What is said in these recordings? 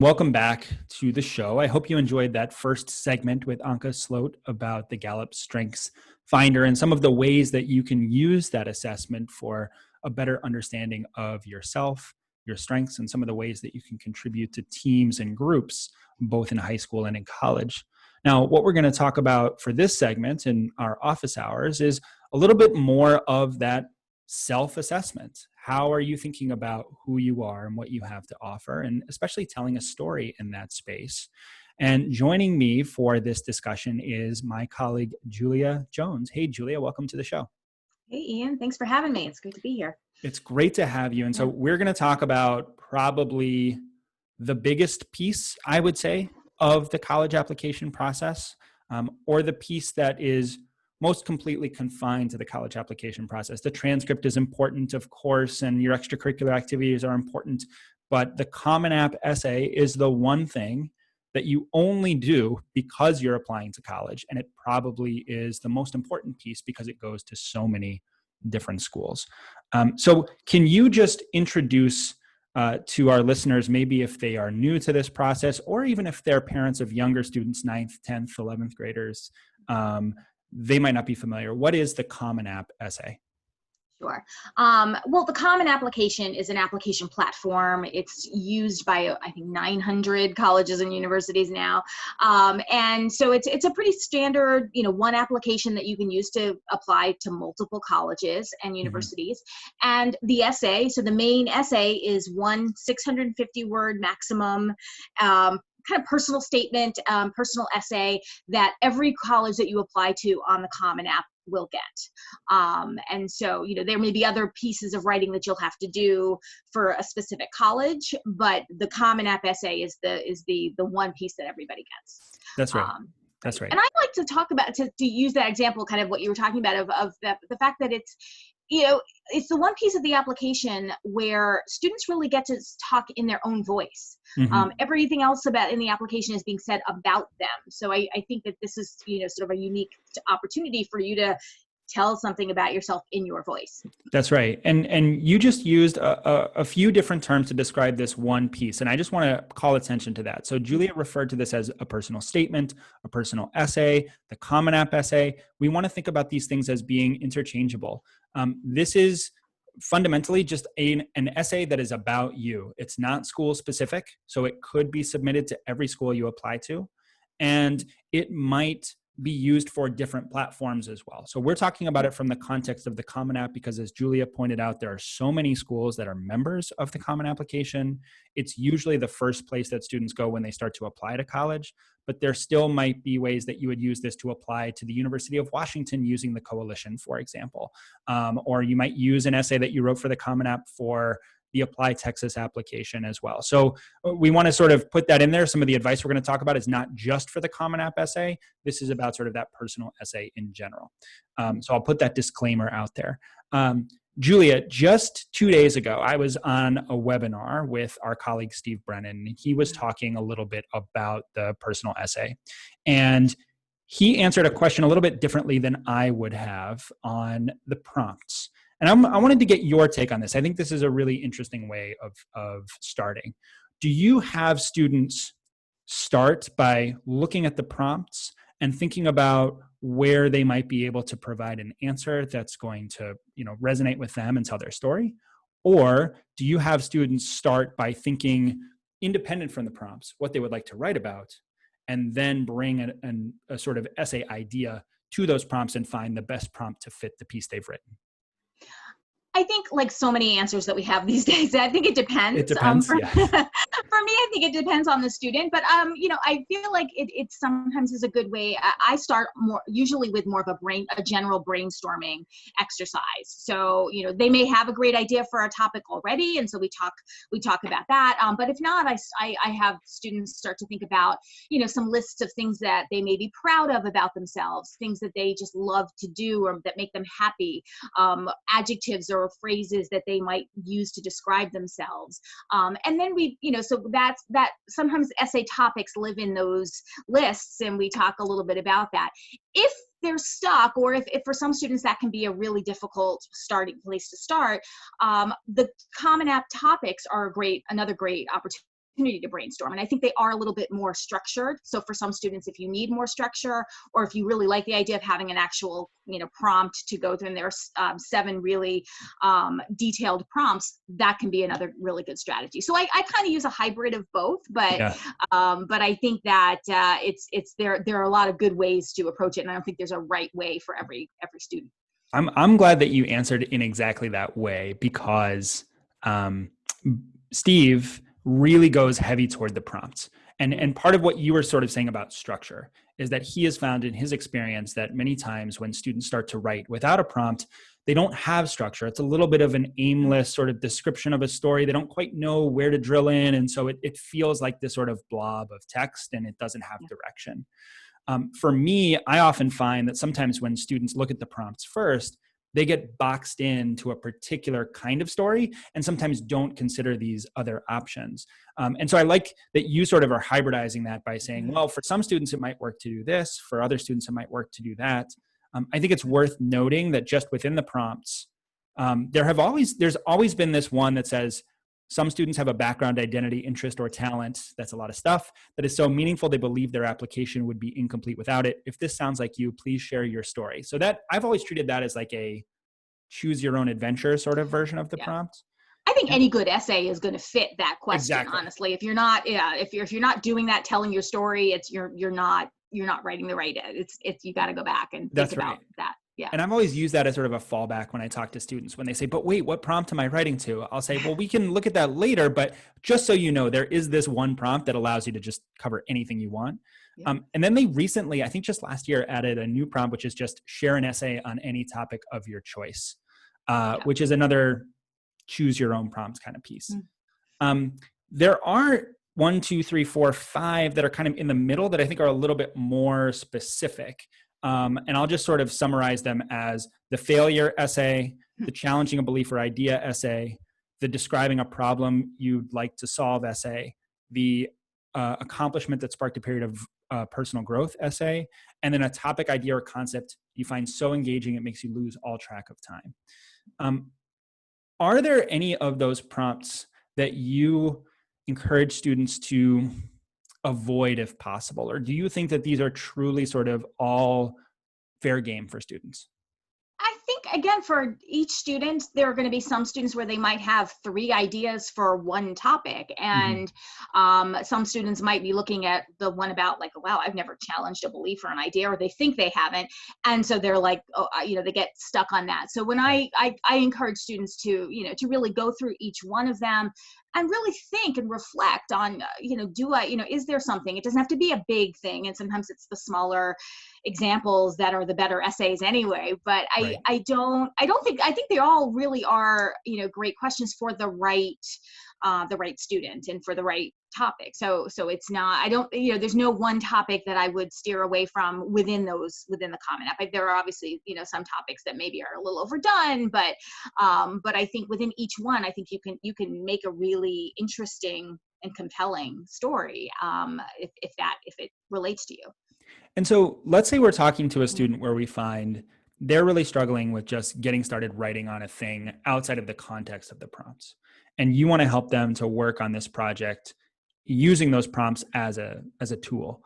Welcome back to the show. I hope you enjoyed that first segment with Anka Sloat about the Gallup Strengths Finder and some of the ways that you can use that assessment for a better understanding of yourself, your strengths, and some of the ways that you can contribute to teams and groups, both in high school and in college. Now, what we're going to talk about for this segment in our office hours is a little bit more of that self-assessment. How are you thinking about who you are and what you have to offer, and especially telling a story in that space? And joining me for this discussion is my colleague, Julia Jones. Hey, Julia, welcome to the show. Hey, Ian. Thanks for having me. It's great to be here. It's great to have you. And so Yeah. we're going to talk about probably the biggest piece, I would say, of the college application process, or the piece that is most completely confined to the college application process. The transcript is important, of course, and your extracurricular activities are important, but the Common App essay is the one thing that you only do because you're applying to college, and it probably is the most important piece because it goes to so many different schools. So can you just introduce to our listeners, maybe if they are new to this process, or even if they're parents of younger students, 9th, 10th, 11th graders, they might not be familiar. What is the Common App essay? Sure. Well, the Common Application is an application platform. It's used by, I think, 900 colleges and universities now. And so it's a pretty standard, one application that you can use to apply to multiple colleges and universities. And the essay, so the main essay is one 650-word maximum kind of personal statement, personal essay that every college that you apply to on the Common App will get. And so, there may be other pieces of writing that you'll have to do for a specific college, but the Common App essay is the one piece that everybody gets. That's right. That's right. And I like to talk about, to use that example, kind of what you were talking about of the fact that it's the one piece of the application where students really get to talk in their own voice. Everything else in the application is being said about them. So I think that this is, sort of a unique opportunity for you to tell something about yourself in your voice. That's right. And you just used a few different terms to describe this one piece. And I just want to call attention to that. So Julia referred to this as a personal statement, a personal essay, the Common App essay. We want to think about these things as being interchangeable. This is fundamentally just an essay that is about you. It's not school specific, so it could be submitted to every school you apply to, and it might be used for different platforms as well. So we're talking about it from the context of the Common App because, as Julia pointed out, there are so many schools that are members of the Common Application. It's usually the first place that students go when they start to apply to college, but there still might be ways that you would use this to apply to the University of Washington using the Coalition, for example. Or you might use an essay that you wrote for the Common App for the Apply Texas application as well. So we want to sort of put that in there. Some of the advice we're going to talk about is not just for the Common App essay. This is about sort of that personal essay in general. So I'll put that disclaimer out there. Julia, just 2 days ago, I was on a webinar with our colleague, Steve Brennan. He was talking a little bit about the personal essay. And he answered a question a little bit differently than I would have on the prompts. And I wanted to get your take on this. I think this is a really interesting way of starting. Do you have students start by looking at the prompts and thinking about where they might be able to provide an answer that's going to, resonate with them and tell their story? Or do you have students start by thinking independent from the prompts, what they would like to write about, and then bring a sort of essay idea to those prompts and find the best prompt to fit the piece they've written? I think, like so many answers that we have these days, I think it depends. It depends, For, yeah. for me, I think it depends on the student. But, I feel like it sometimes is a good way. I start usually with more of a general brainstorming exercise. So, they may have a great idea for a topic already. And so we talk about that. But if not, I have students start to think about, some lists of things that they may be proud of about themselves, things that they just love to do or that make them happy, adjectives or phrases that they might use to describe themselves. And then so that sometimes essay topics live in those lists, and we talk a little bit about that. If they're stuck, or if for some students that can be a really difficult starting place to start, the Common App topics are another great opportunity opportunity to brainstorm. And I think they are a little bit more structured. So for some students, if you need more structure, or if you really like the idea of having an actual, prompt to go through, and there's 7 really detailed prompts, that can be another really good strategy. So I kind of use a hybrid of both, but Yeah. I think that there are a lot of good ways to approach it, and I don't think there's a right way for every student. I'm glad that you answered in exactly that way, because Steve really goes heavy toward the prompts. And part of what you were sort of saying about structure is that he has found in his experience that many times when students start to write without a prompt, they don't have structure. It's a little bit of an aimless sort of description of a story. They don't quite know where to drill in. And so it feels like this sort of blob of text, and it doesn't have direction. For me, I often find that sometimes when students look at the prompts first, they get boxed into a particular kind of story and sometimes don't consider these other options. And so I like that you sort of are hybridizing that by saying, well, for some students, it might work to do this. For other students, it might work to do that. I think it's worth noting that just within the prompts, there's always been this one that says, some students have a background, identity, interest, or talent, that's a lot of stuff, that is so meaningful they believe their application would be incomplete without it. If this sounds like you, please share your story. So that I've always treated that as like a choose your own adventure sort of version of the prompt. I think any good essay is going to fit that question. Exactly. Honestly, if you're not doing that, telling your story, you're not writing the right. You got to go back and think about that. Yeah. And I've always used that as sort of a fallback when I talk to students. When they say, but wait, what prompt am I writing to? I'll say, well, we can look at that later, but just so you know, there is this one prompt that allows you to just cover anything you want. Yeah. And then they recently, I think just last year, added a new prompt, which is just share an essay on any topic of your choice, which is another choose your own prompt kind of piece. There are 1, 2, 3, 4, 5 that are kind of in the middle that I think are a little bit more specific. And I'll just sort of summarize them as the failure essay, the challenging a belief or idea essay, the describing a problem you'd like to solve essay, the accomplishment that sparked a period of personal growth essay, and then a topic, idea, or concept you find so engaging it makes you lose all track of time. Are there any of those prompts that you encourage students to avoid if possible? Or do you think that these are truly sort of all fair game for students? I think, again, for each student, there are going to be some students where they might have 3 ideas for one topic. And some students might be looking at the one about like, wow, I've never challenged a belief or an idea, or they think they haven't. And so they're like, they get stuck on that. So when I encourage students to really go through each one of them and really think and reflect on, is there something? It doesn't have to be a big thing. And sometimes it's the smaller examples that are the better essays anyway. But I think they all really are, great questions for the right student and for the right topic. So it's not, there's no one topic that I would steer away from within the Common App. There are obviously, some topics that maybe are a little overdone, but I think within each one, I think you can make a really interesting and compelling story if it relates to you. And so let's say we're talking to a student where we find they're really struggling with just getting started writing on a thing outside of the context of the prompts. And you want to help them to work on this project using those prompts as a tool.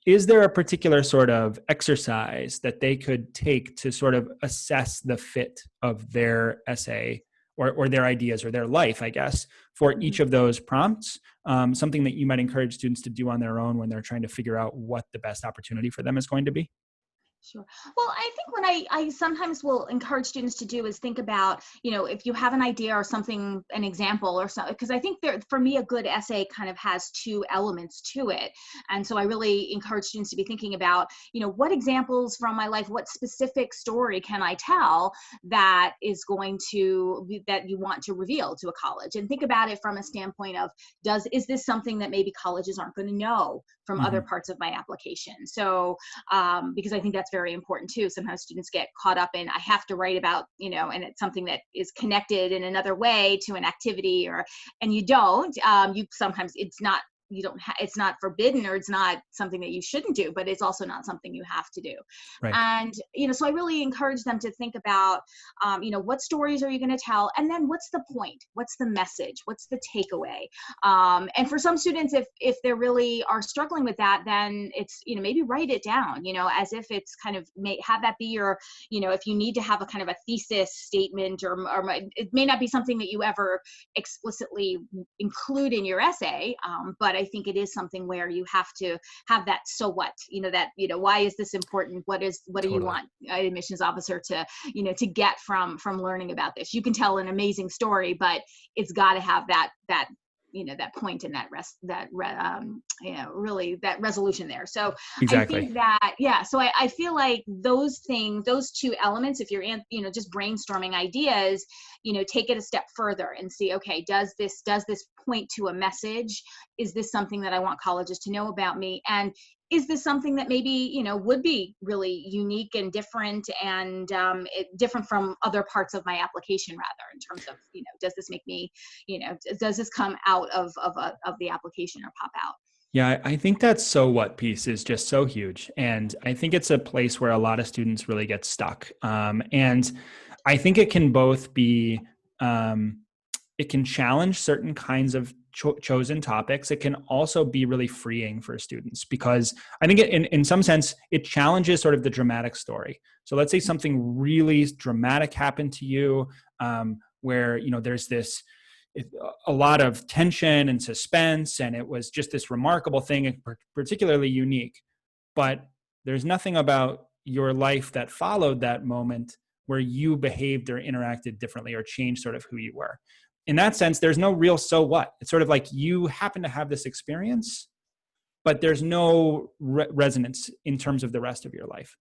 Is there a particular sort of exercise that they could take to sort of assess the fit of their essay or their ideas or their life, I guess, for each of those prompts? Something that you might encourage students to do on their own when they're trying to figure out what the best opportunity for them is going to be? Sure. Well, I think what I sometimes will encourage students to do is think about, if you have an idea or something, an example or something, because I think for me, a good essay kind of has 2 elements to it. And so I really encourage students to be thinking about, what examples from my life, what specific story can I tell that you want to reveal to a college, and think about it from a standpoint of, is this something that maybe colleges aren't going to know from other parts of my application? So, because I think that's very important too. Sometimes students get caught up in, I have to write about, and it's something that is connected in another way to an activity, and you don't. Sometimes it's not it's not forbidden, or it's not something that you shouldn't do, but it's also not something you have to do. Right. And, so I really encourage them to think about, what stories are you going to tell? And then what's the point? What's the message? What's the takeaway? And for some students, if they really are struggling with that, then it's, maybe write it down, as if it's kind of, have that be your, if you need to have a kind of a thesis statement, or it may not be something that you ever explicitly include in your essay. But I think it is something where you have to have that, so what, why is this important? What do Totally. you want an admissions officer to, to get from learning about this? You can tell an amazing story, but it's got to have that point and really that resolution there. So Exactly. I think that, so I feel like those two elements, if you're just brainstorming ideas, take it a step further and see, okay, does this point to a message? Is this something that I want colleges to know about me? And is this something that maybe, would be really unique and different, and different from other parts of my application, rather, in terms of, does this make me, does this come out of the application or pop out? Yeah, I think that so what piece is just so huge. And I think it's a place where a lot of students really get stuck. And I think it can both be, it can challenge certain kinds of chosen topics. It can also be really freeing for students, because I think in some sense, it challenges sort of the dramatic story. So let's say something really dramatic happened to you, where, there's a lot of tension and suspense, and it was just this remarkable thing, and particularly unique. But there's nothing about your life that followed that moment where you behaved or interacted differently or changed sort of who you were. In that sense, there's no real so what. It's sort of like you happen to have this experience, but there's no resonance in terms of the rest of your life.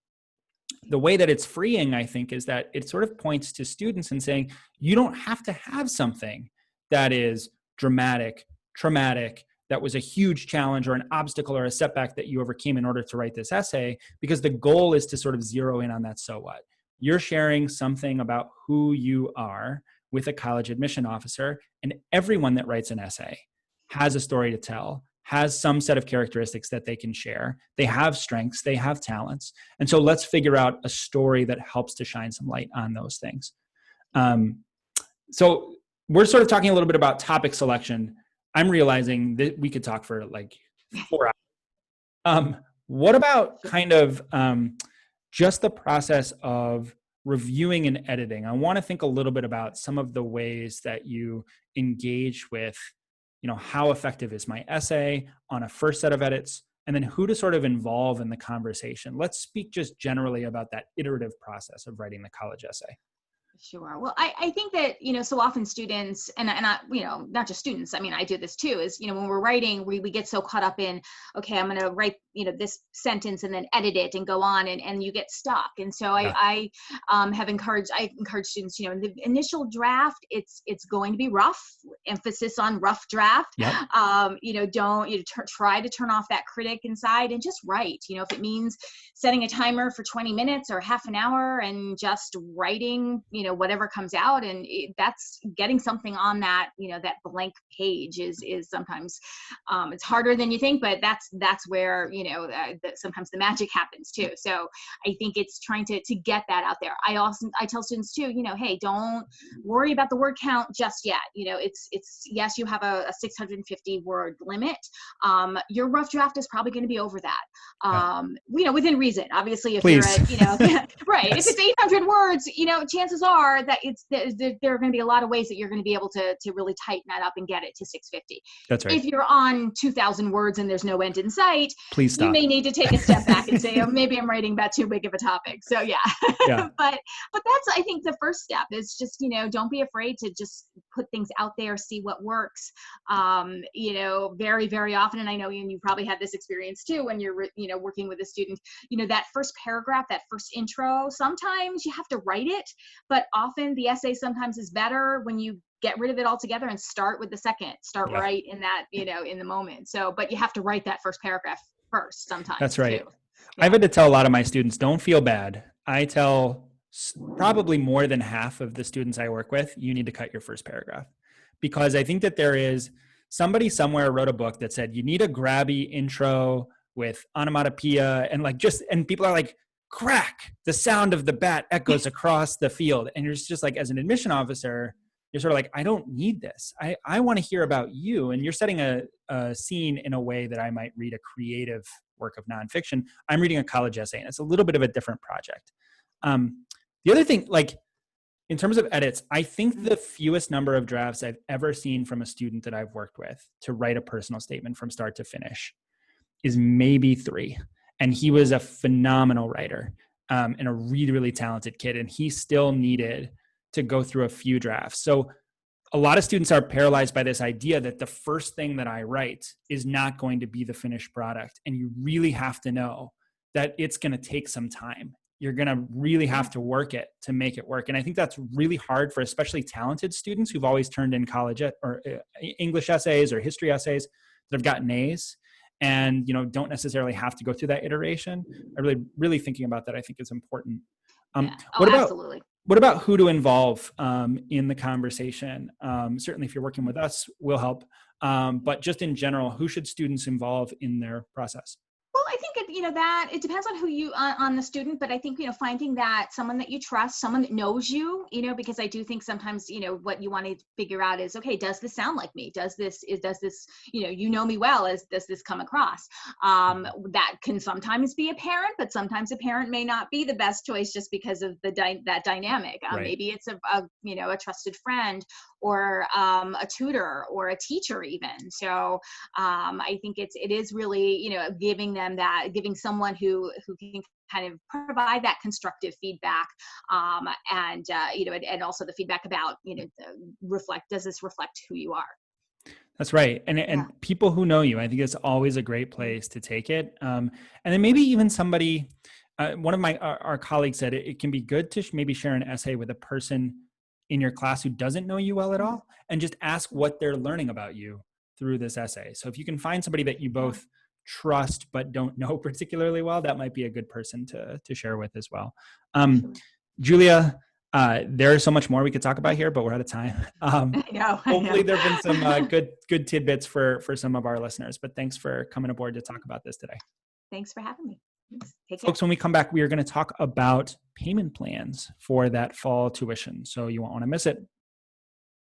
The way that it's freeing, I think, is that it sort of points to students and saying, you don't have to have something that is dramatic, traumatic, that was a huge challenge or an obstacle or a setback that you overcame in order to write this essay, because the goal is to sort of zero in on that so what. You're sharing something about who you are with a college admission officer, and everyone that writes an essay has a story to tell, has some set of characteristics that they can share. They have strengths, they have talents. And so let's figure out a story that helps to shine some light on those things. So we're sort of talking a little bit about topic selection. I'm realizing that we could talk for like 4 hours. What about kind of just the process of reviewing and editing? I want to think a little bit about some of the ways that you engage with, how effective is my essay on a first set of edits, and then who to sort of involve in the conversation. Let's speak just generally about that iterative process of writing the college essay. Sure. Well, I think that, so often students, and I, not just students, I mean, I do this too, is, when we're writing, we get so caught up in, okay, I'm going to write, this sentence and then edit it and go on, and you get stuck. And so I encourage students, in the initial draft, it's going to be rough, emphasis on rough draft. Yep. Don't, try to turn off that critic inside and just write, if it means setting a timer for 20 minutes or half an hour and just writing, whatever comes out, and that's getting something on that, that blank page is sometimes, it's harder than you think, but that's where, sometimes the magic happens too. So I think it's trying to get that out there. I tell students too, hey, don't worry about the word count just yet. It's yes, you have a 650 word limit. Your rough draft is probably going to be over that. Within reason, obviously, if Please. you're right. Yes. If it's 800 words, chances are that there are going to be a lot of ways that you're going to be able to really tighten that up and get it to 650. That's right. If you're on 2,000 words and there's no end in sight, Please stop. You may need to take a step back and say, oh, maybe I'm writing about too big of a topic. So yeah. But that's, I think, the first step is just, don't be afraid to just put things out there, see what works. Very, very often, and I know you probably had this experience too when you're, working with a student, that first paragraph, that first intro, sometimes you have to write it, but often the essay sometimes is better when you get rid of it altogether and start with the second, right in that, in the moment. So, but you have to write that first paragraph first sometimes. That's right. Too. Yeah. I've had to tell a lot of my students, don't feel bad. I tell probably more than half of the students I work with, you need to cut your first paragraph, because I think that there is somebody somewhere wrote a book that said, you need a grabby intro with onomatopoeia and like and people are like, crack, the sound of the bat echoes across the field. And you're just like, as an admission officer, you're sort of like, I don't need this. I want to hear about you. And you're setting a scene in a way that I might read a creative work of nonfiction. I'm reading a college essay, and it's a little bit of a different project. The other thing, like in terms of edits, I think the fewest number of drafts I've ever seen from a student that I've worked with to write a personal statement from start to finish is maybe 3. And he was a phenomenal writer and a really, really talented kid. And he still needed to go through a few drafts. So a lot of students are paralyzed by this idea that the first thing that I write is not going to be the finished product. And you really have to know that it's going to take some time. You're going to really have to work it to make it work. And I think that's really hard for especially talented students who've always turned in college or English essays or history essays that have gotten A's and, don't necessarily have to go through that iteration. I really thinking about that, I think is important. Absolutely. What about who to involve in the conversation? Certainly if you're working with us, we'll help. But just in general, who should students involve in their process? Well, I think that it depends on who you on the student, but I think finding that someone that you trust, someone that knows you, because I do think sometimes what you want to figure out is, okay, does this sound like me? Does this me well? Does this come across? That can sometimes be a parent, but sometimes a parent may not be the best choice just because of that dynamic. Right. Maybe it's a trusted friend or a tutor or a teacher even. So I think it is really giving someone who can kind of provide that constructive feedback and also the feedback about does this reflect who you are? That's right. And people who know you, I think it's always a great place to take it. And then maybe even somebody, one of our colleagues said it can be good to maybe share an essay with a person in your class who doesn't know you well at all and just ask what they're learning about you through this essay. So if you can find somebody that you both trust but don't know particularly well, that might be a good person to share with as well. Julia, there's so much more we could talk about here, but we're out of time. I know. Hopefully there have been some good tidbits for some of our listeners, but thanks for coming aboard to talk about this today. Thanks for having me. Take care. Folks, when we come back, we are going to talk about payment plans for that fall tuition. So you won't want to miss it.